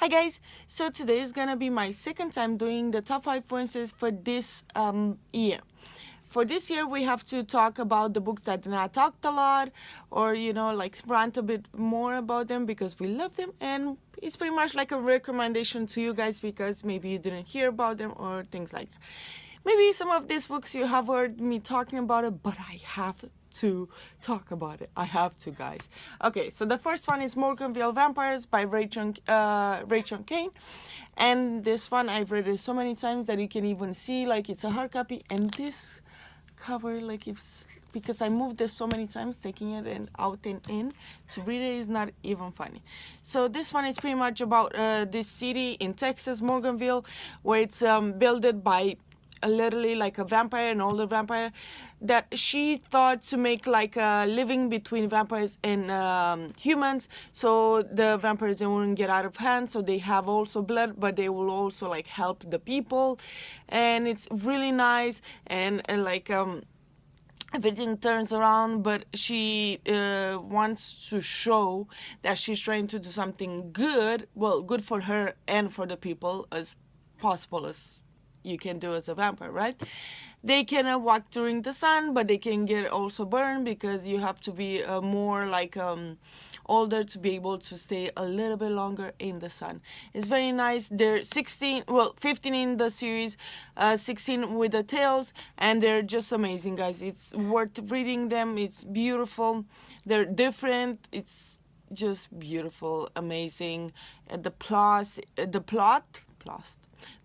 Hi guys, so today is gonna be my second time doing the top 5 influences for this year. For this year, we have to talk about the books that not talked a lot, or like rant a bit more about them because we love them, and it's pretty much like a recommendation to you guys because maybe you didn't hear about them or things like that. Maybe some of these books you have heard me talking about it, but I have to talk about it. I have to, guys. Okay, so the first one is Morganville Vampires by Rachel Kane. And this one, I've read it so many times that you can even see, like, it's a hard copy. And this cover, like, because I moved this so many times, taking it and out and in, to read it is not even funny. So this one is pretty much about this city in Texas, Morganville, where it's built by literally like a vampire, an older vampire, that she thought to make like a living between vampires and humans, so the vampires, they wouldn't get out of hand, so they have also blood, but they will also like help the people. And it's really nice, and like everything turns around, but she wants to show that she's trying to do something good, well, good for her and for the people as possible as you can do as a vampire, right? They can walk during the sun, but they can get also burned because you have to be more like older to be able to stay a little bit longer in the sun. It's very nice. They're 15 in the series, 16 with the tales, and they're just amazing, guys. It's worth reading them. It's beautiful. They're different. It's just beautiful, amazing. The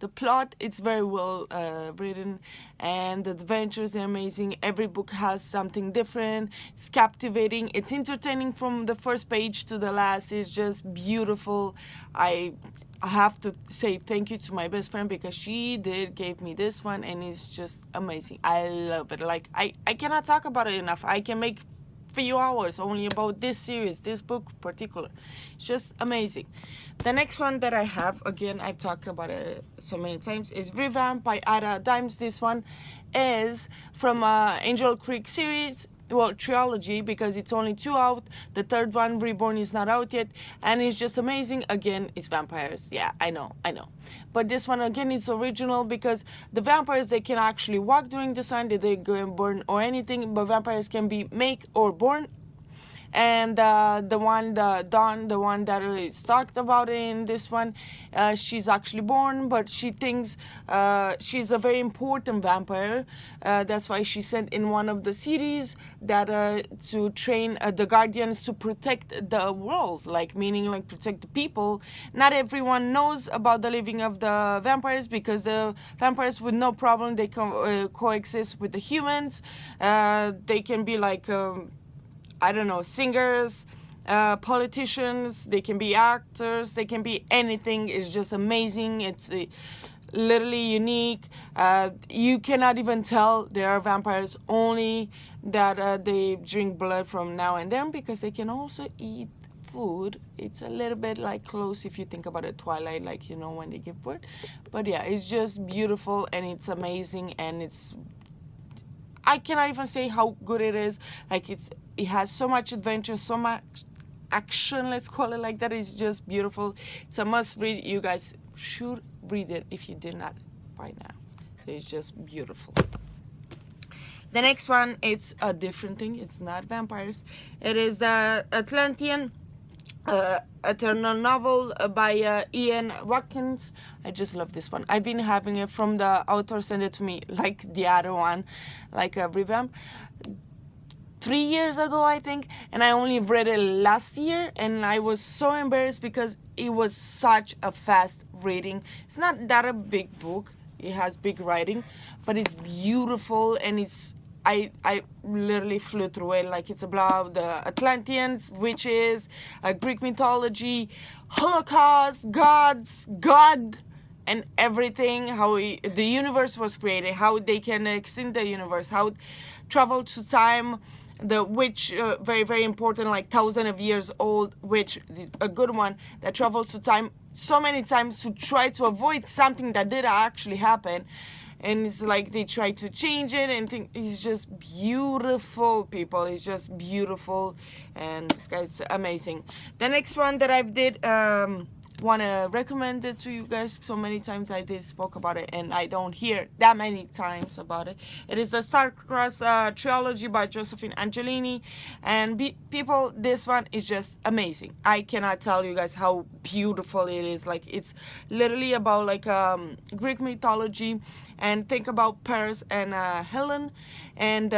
plot, it's very well written, and the adventures are amazing. Every book has something different. It's captivating. It's entertaining from the first page to the last. It's just beautiful. I have to say thank you to my best friend because she gave me this one, and it's just amazing. I love it. Like, I cannot talk about it enough. I can make few hours only about this series, this book in particular. It's just amazing. The next one that I have, again, I've talked about it so many times, is Revamp by Ada Dimes. This one is from Angel Creek series, well, trilogy, because it's only 2 out. The third one, Reborn, is not out yet, and it's just amazing. Again, it's vampires. Yeah, I know. But this one, again, it's original because the vampires, they can actually walk during the sun, they go and burn or anything, but vampires can be make or born. And the one that is talked about in this one, she's actually born, but she thinks she's a very important vampire. That's why she sent in one of the series that to train the guardians to protect the world, like meaning like protect the people. Not everyone knows about the living of the vampires, because the vampires with no problem, they can coexist with the humans. They can be like I don't know, singers, politicians, they can be actors, they can be anything. It's just amazing. It's literally unique. You cannot even tell they are vampires, only that they drink blood from now and then, because they can also eat food. It's a little bit like close if you think about it, Twilight, like, when they give birth. But yeah, it's just beautiful, and it's amazing, and I cannot even say how good it is. Like, it has so much adventure, so much action, let's call it like that. It's just beautiful. It's a must read. You guys should read it if you did not by now. So it's just beautiful. The next one, it's a different thing. It's not vampires. It is the Atlantean Eternal novel by Ian Watkins. I just love this one. I've been having it from the author, sent it to me like the other one, like a revamp, 3 years ago, I think, and I only read it last year, and I was so embarrassed because it was such a fast reading. It's not that a big book. It has big writing, but it's beautiful, and I literally flew through it. Like, it's about the Atlanteans, witches, Greek mythology, Holocaust, God, and everything. How the universe was created, how they can extend the universe, how travel to time. The witch, very, very important, like thousands of years old witch, a good one, that travels to time so many times to try to avoid something that did actually happen. And it's like they try to change it, and think it's just beautiful, people. It's just beautiful, and this guy's amazing. The next one that I've did want to recommend it to you guys. So many times I did spoke about it, and I don't hear that many times about it. It is the Starcross trilogy by Josephine Angelini, and people, this one is just amazing. I cannot tell you guys how beautiful it is. Like, it's literally about like Greek mythology, and think about Paris and Helen and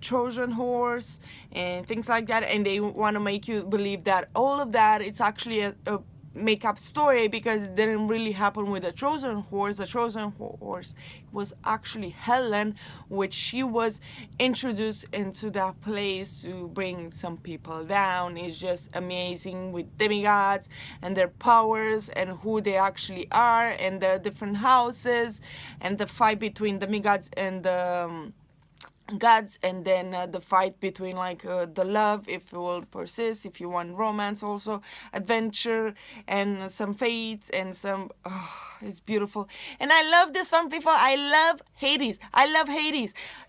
Trojan horse and things like that, and they want to make you believe that all of that it's actually a make-up story, because it didn't really happen with the Trojan horse. The Trojan horse was actually Helen, which she was introduced into that place to bring some people down. It's just amazing, with demigods and their powers and who they actually are, and the different houses and the fight between demigods and the gods, and then the fight between like the love, if it will persist, if you want romance, also adventure, and some fates, and some it's beautiful. And I love this one, people. I love Hades.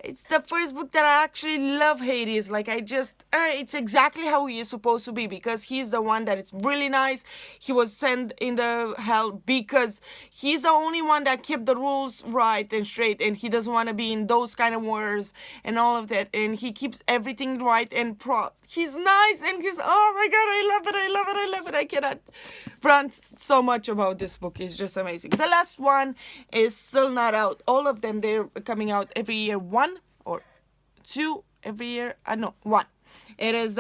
It's the first book that I actually love Hades. Like, I just it's exactly how he is supposed to be, because he's the one that is really nice. He was sent in the hell because he's the only one that kept the rules right and straight, and he doesn't want to be in those kind of wars and all of that, and he keeps everything right and he's nice, and he's, oh my god, I love it. I cannot rant so much about this book. It's just amazing. The last one is still not out. All of them, they're coming out every year, one or two every year. No, one. It is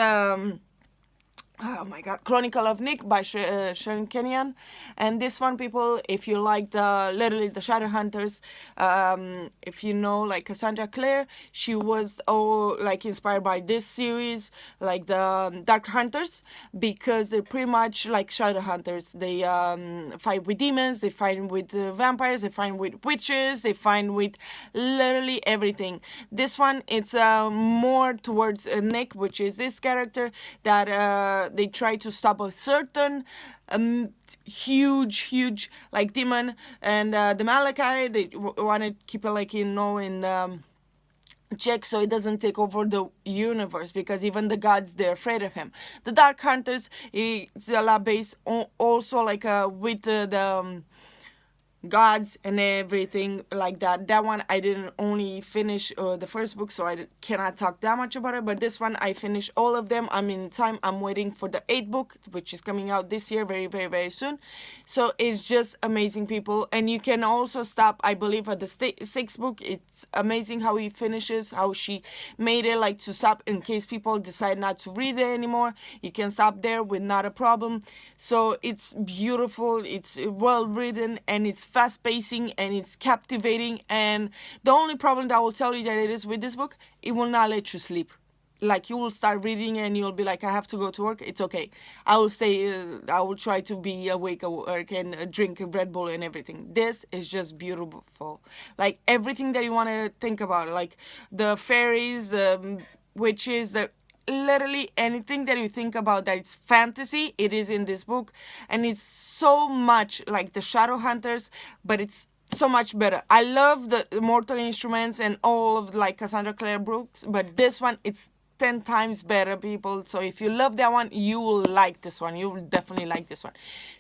oh my god, Chronicle of Nick by Sharon Kenyon. And this one, people, if you like literally the Shadowhunters, if you know like Cassandra Clare, she was like inspired by this series, like the Dark Hunters, because they're pretty much like Shadowhunters. They fight with demons, they fight with vampires, they fight with witches, they fight with literally everything. This one, it's more towards Nick, which is this character that they try to stop a certain huge like demon, and the Malachi, they want to keep it like, you know, in check, so it doesn't take over the universe, because even the gods, they're afraid of him. The Dark Hunters, it's a lot based on also like with the gods and everything like that. That one I didn't only finish the first book, so I cannot talk that much about it, but this one I finished all of them. I'm in time. I'm waiting for the 8th book, which is coming out this year very, very, very soon. So it's just amazing, people. And you can also stop, I believe, at the 6th book. It's amazing how he finishes, how she made it like to stop in case people decide not to read it anymore. You can stop there with not a problem. So it's beautiful, it's well written, and it's fast pacing, and it's captivating. And the only problem that I will tell you that it is with this book, it will not let you sleep. Like, you will start reading and you'll be like, I have to go to work. It's okay. I will stay, I will try to be awake at work and drink Red Bull and everything. This is just beautiful. Like, everything that you want to think about, like the fairies, witches, literally anything that you think about that it's fantasy, it is in this book. And it's so much like the Shadowhunters, but it's so much better. I love the Mortal Instruments and all of like Cassandra Clare books, but this one, it's 10 times better, people. So if you love that one, you will like this one. You will definitely like this one.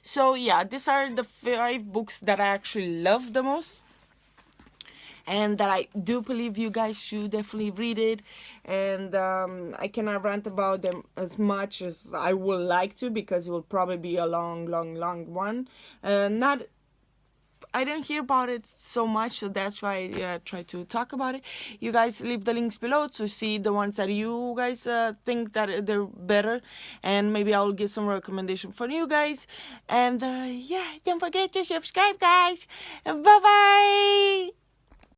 So yeah, these are the 5 books that I actually love the most, and that I do believe you guys should definitely read it. And I cannot rant about them as much as I would like to, because it will probably be a long one. I didn't hear about it so much, so that's why I try to talk about it. You guys leave the links below to see the ones that you guys think that they're better, and maybe I'll get some recommendation for you guys. And yeah, don't forget to subscribe, guys. Bye bye.